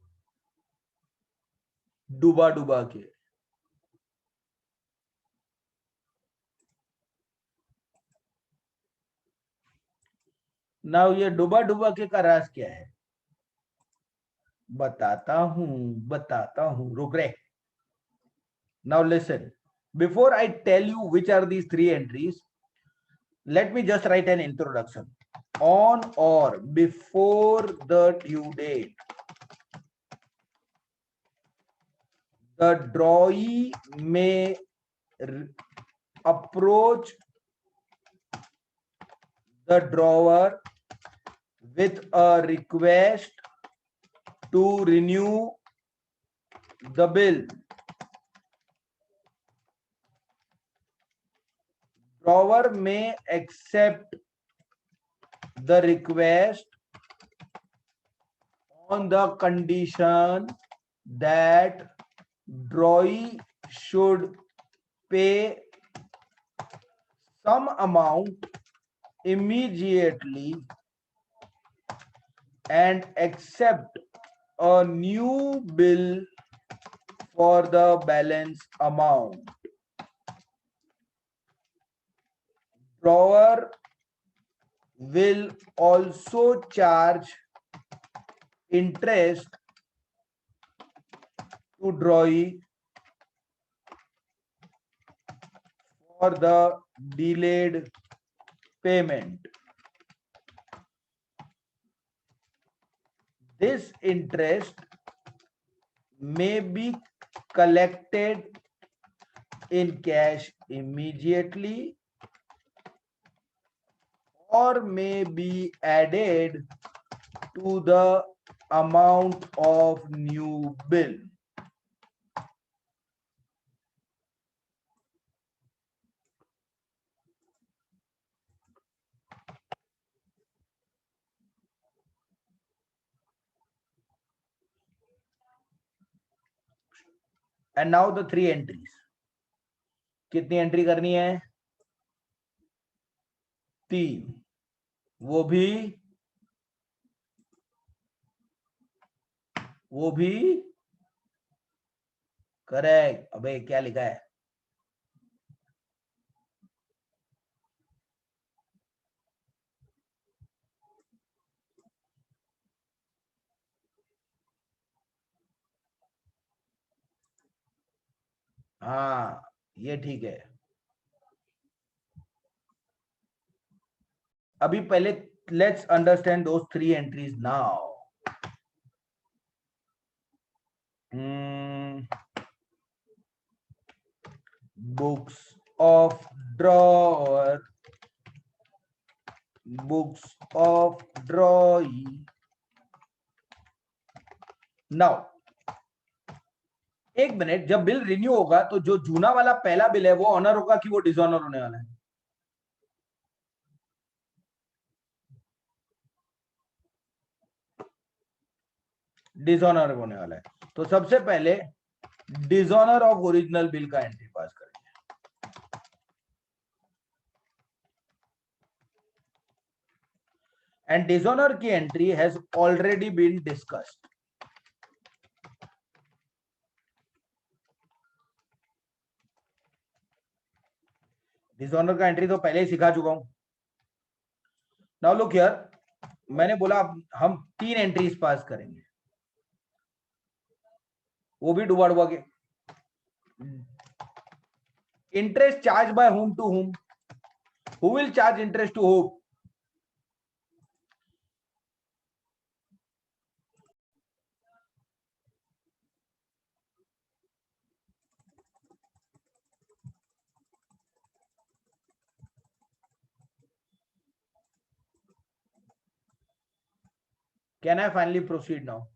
डूबा डूबा के। ना ये डूबा डूबा के का राज क्या है? बताता हूं, रुक रे। Now listen, before I tell you which are these 3 entries, let me just write an introduction. On or before the due date, the drawee may approach the drawer with a request to renew the bill. Drawer may accept the request on the condition that drawee should pay some amount immediately and accept a new bill for the balance amount. Drawer will also charge interest to drawee for the delayed payment. This interest may be collected in cash immediately or may be added to the amount of new bill. And now the 3 entries. कितनी एंट्री करनी है? 3, वो भी करेक्ट। अबे क्या लिखा है? हाँ ये ठीक है। अभी पहले let's understand those 3 entries now. Books of drawer, books of drawee. Now एक मिनट, जब बिल रिन्यू होगा तो जो जूना वाला पहला बिल है वो ऑनर होगा कि वो डिसऑनर होने वाला है? डिसऑनर होने वाला है। तो सबसे पहले डिसऑनर ऑफ ओरिजिनल बिल का एंट्री पास करेंगे। एंड डिसऑनर की entry has already been discussed. Dishonour का एंट्री तो पहले ही सिखा चुका हूं। नाउ लुक हियर, मैंने बोला हम 3 एंट्रीज पास करेंगे, वो भी डुबा डुबा के। Interest charge bye whom to whom? Who will charge interest to whom? Can I finally proceed now?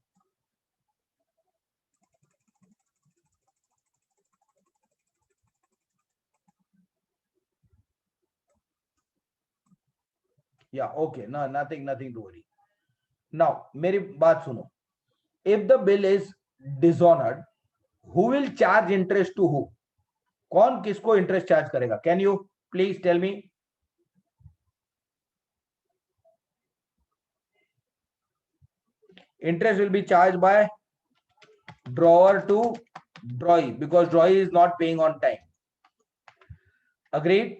Yeah, okay. No, nothing to worry. Now, मेरी बात सुनो. If the bill is dishonored, who will charge interest to who? कौन किसको इंटरेस्ट चार्ज करेगा? Can you please tell me? interest will be charged by drawer to drawee because drawee is not paying on time. Agreed?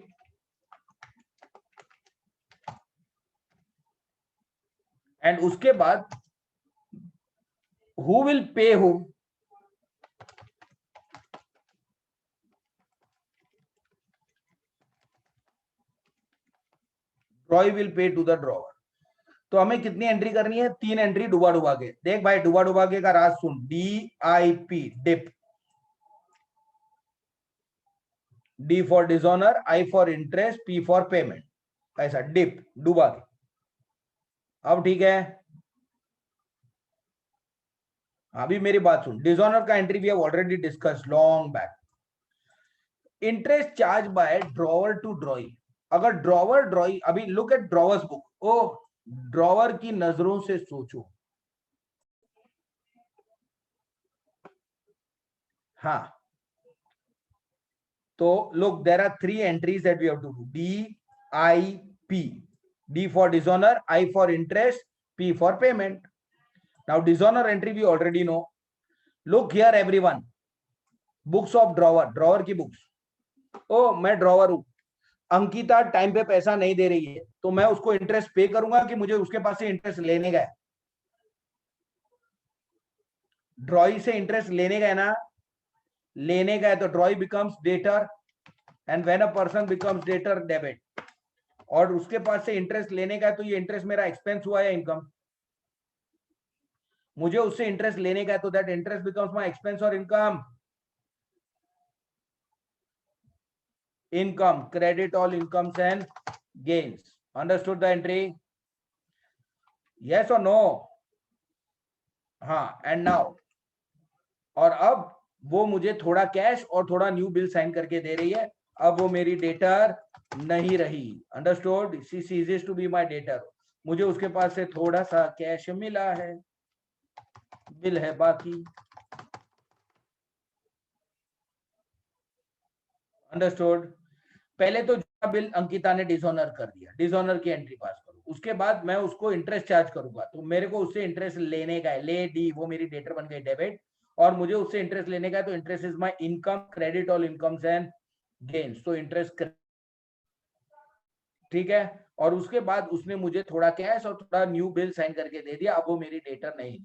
And उसके बाद who will pay whom? Drawee will pay to the drawer. तो हमें कितनी एंट्री करनी है? 3 एंट्री डुबा डुबा के. देख भाई डुबा डुबा के का राज सुन. DIP dip, D for dishonour, I for interest, P for payment. ऐसा डिप डुबा के. अब ठीक है, अभी मेरी बात सुन. डिसऑनर का entry we have already discussed long back. Interest charge by drawer to drawee. अगर ड्रॉवर ड्रॉई, अभी लुक एट ड्रॉवर्स बुक. ओ ड्रॉवर की नजरों से सोचो. हाँ, तो look, there are 3 entries that we have to do. DIP. D for dishonor, I for interest, P for payment. Now dishonor entry we already know. Look here everyone. Books of drawer, drawer की books. ओ मैं ड्रॉवर हूं. अंकिता टाइम पे पैसा नहीं दे रही है, तो मैं उसको इंटरेस्ट पे करूंगा कि मुझे उसके पास से इंटरेस्ट लेने का है? ड्रॉई से इंटरेस्ट लेने का है ना, लेने का है. तो ड्रॉई becomes debtor and when a person becomes debtor debit. और उसके पास से इंटरेस्ट लेने का है, तो ये इंटरेस्ट मेरा एक्सपेंस हुआ या इनकम? मुझे उससे इंटरेस्ट लेने का है, तो that interest becomes my expense और income. Income, credit all incomes and gains. Understood the entry? Yes और नो? हाँ. एंड नाउ, और अब वो मुझे थोड़ा कैश और थोड़ा न्यू बिल साइन करके दे रही है. अब वो मेरी डेटर नहीं रही. Understood? She ceases to be my debtor. मुझे उसके पास से थोड़ा सा कैश मिला है, बिल है बाकी. अंडरस्टूड? पहले तो बिल अंकिता ने डिसऑनर कर दिया, डिसऑनर की एंट्री पास करो. उसके बाद मैं उसको इंटरेस्ट चार्ज करूंगा, तो मेरे को उससे इंटरेस्ट लेने का है. ले डी, वो मेरी डेटर बन गई डेबिट, और मुझे उससे इंटरेस्ट लेने का है. तो interest is my income, credit all incomes and gains. तो इंटरेस्ट, ठीक है. और उसके बाद उसने मुझे थोड़ा कैश और थोड़ा न्यू बिल साइन करके दे दिया. अब वो मेरी डेटर नहीं.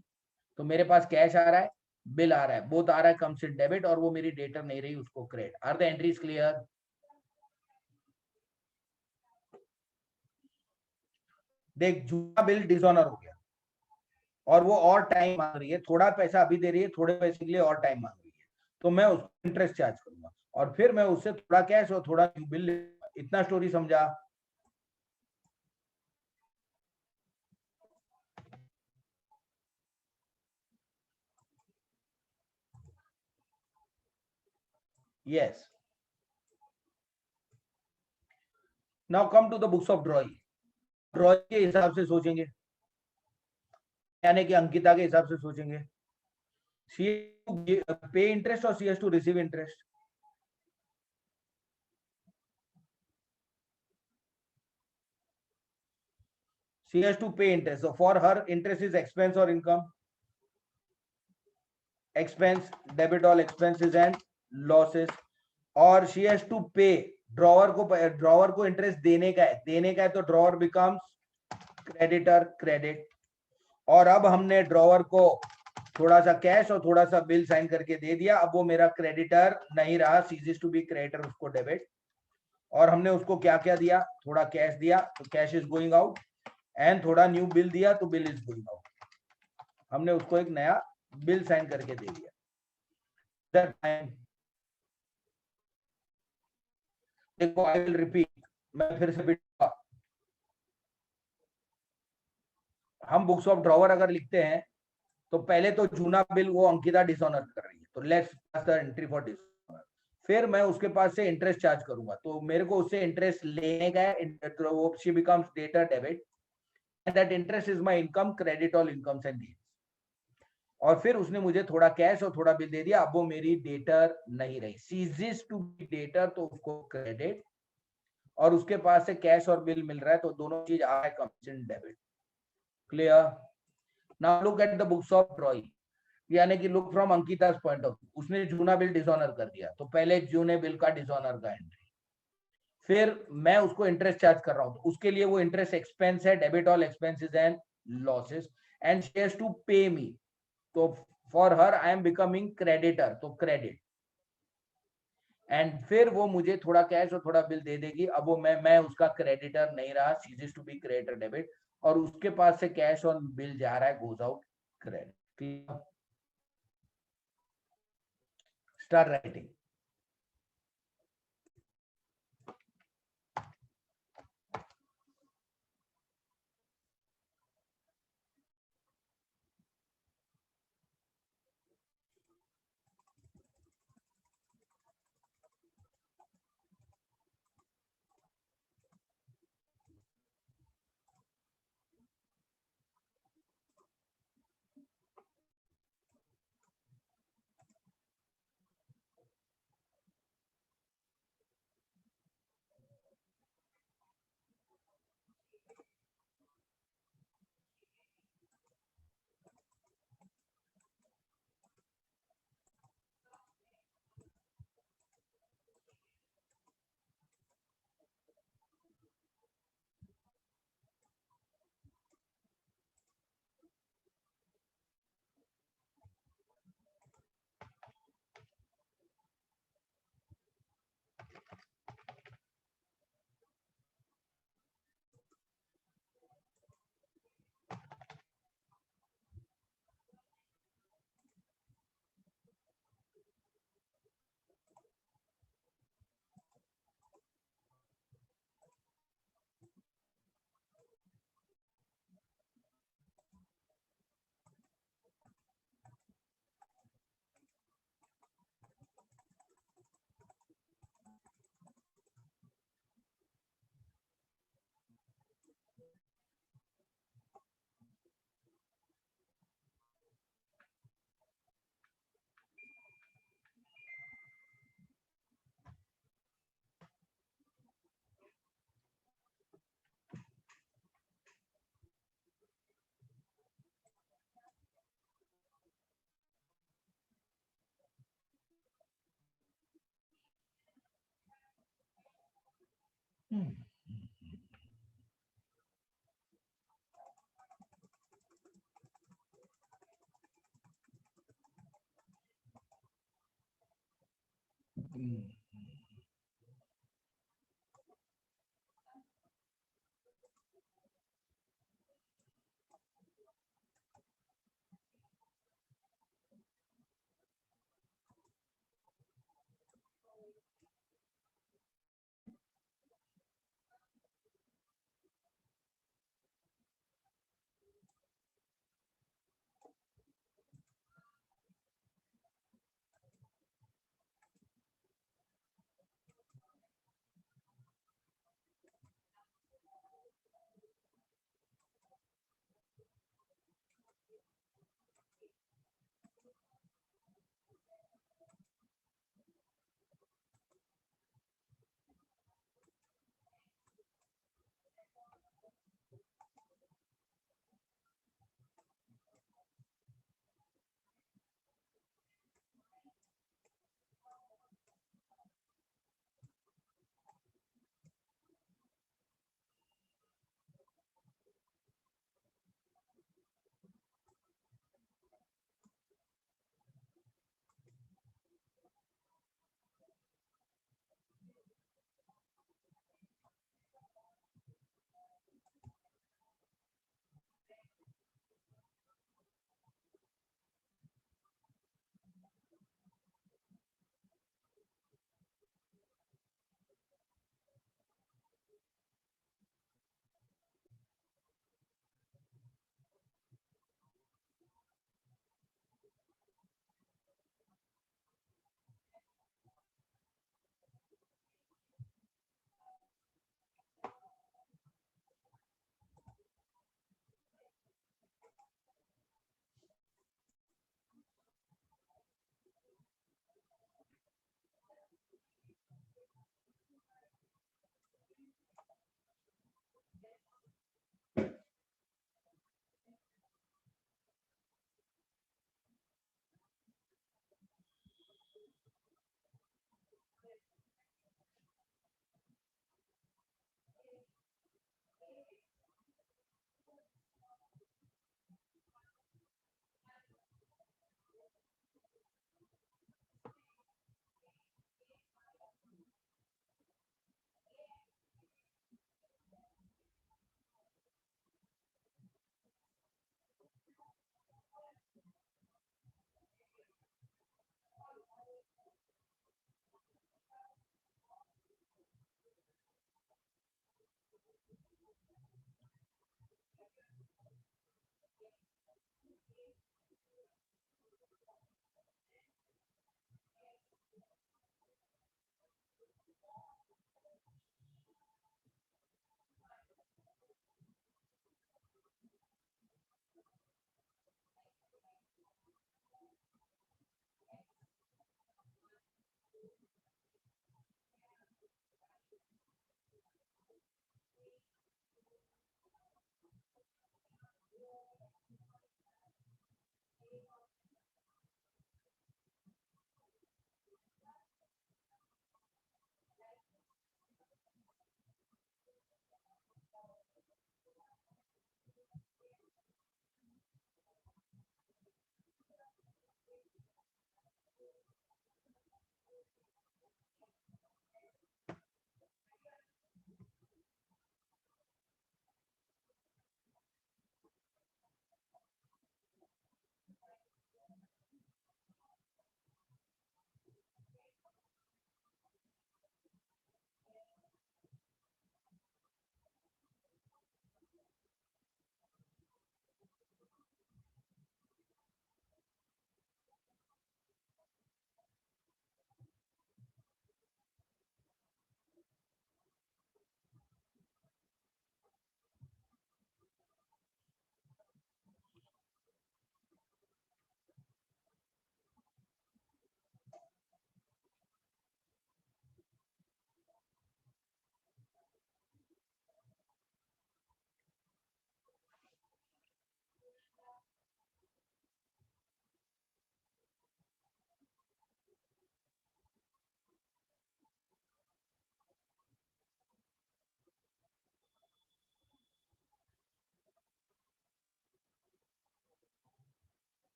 तो मेरे पास कैश आ रहा है, बिल आ रहा है, बोथ आ रहा है कम्स इन डेबिट, और वो मेरी डेटर नहीं रही, उसको credit. Are the entries clear? देख, जूना बिल डिसऑनर हो गया और वो और टाइम मांग रही है. थोड़ा पैसा अभी दे रही है, थोड़े पैसे के लिए और टाइम मांग रही है. तो मैं उसको इंटरेस्ट चार्ज करूंगा और फिर मैं उससे थोड़ा कैश और थोड़ा न्यू बिल. इतना स्टोरी समझा? Yes. Now come to the books of drawing. Drawing के हिसाब से सोचेंगे, यानी कि अंकिता के हिसाब से सोचेंगे. शी पे इंटरेस्ट और she has to receive interest. She has to pay interest. So for her, interest is expense or income? Expense. Debit all expenses and losses. और she has to pay. Drawer को इंटरेस्ट देने का है, तो ड्रॉवर बिकम्स क्रेडिटर, क्रेडिट. और अब हमने ड्रॉवर को थोड़ा सा कैश और थोड़ा सा बिल साइन करके दे दिया. अब वो मेरा क्रेडिटर नहीं रहा, सीजेस टू बी क्रेडिटर, उसको डेबिट. और हमने उसको क्या क्या दिया? थोड़ा कैश दिया, तो cash is going out. And थोड़ा न्यू बिल दिया, तो बिल इज गोइंग आउट. हमने उसको एक नया बिल साइन करके दे दिया. दैट टाइम, देखो आई विल रिपीट, मैं फिर से बिट. हम बुक्स ऑफ ड्रॉवर अगर लिखते हैं, तो पहले तो जूना बिल वो अंकिता डिसऑनर कर रही है, तो let's pass the entry for dishonour. फिर मैं उसके पास से इंटरेस्ट चार्ज करूंगा, तो मेरे को उससे इंटरेस्ट लेने का है. तो she becomes debtor, debit, and that interest is my income, credit all incomes and gains. और फिर उसने मुझे थोड़ा कैश और थोड़ा बिल दे दिया. अब वो मेरी डेटर नहीं रही, सीजेस टू बी डेटर, तो उसको क्रेडिट. और उसके पास से कैश और बिल मिल रहा है, तो दोनों चीज आ रहा है comes in debit. Clear? Now look at the books of drawee, यानी कि look from Ankita's point of view, उसने जूना बिल डिसऑनर कर दिया, तो पहले जूने बिल का डिसऑनर का एंट्री, फिर मैं उसको इंटरेस्ट चार्ज कर रहा हूं, तो उसके लिए वो इंटरेस्ट एक्सपेंस है, debit all expenses and losses, and she has to pay me, तो for her I am becoming creditor, तो क्रेडिट, एंड फिर वो मुझे थोड़ा कैश और थोड़ा बिल दे देगी, अब वो मैं उसका क्रेडिटर नहीं रहा, she is to be creditor debit, और उसके पास से कैश और बिल जा रहा है, goes out credit. Start writing.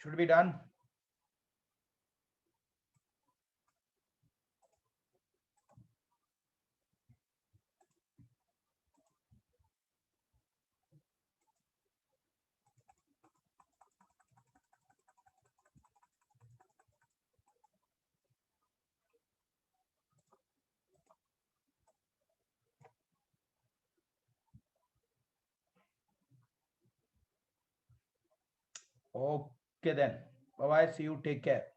Should be done. Okay then. Bye bye. See you. Take care.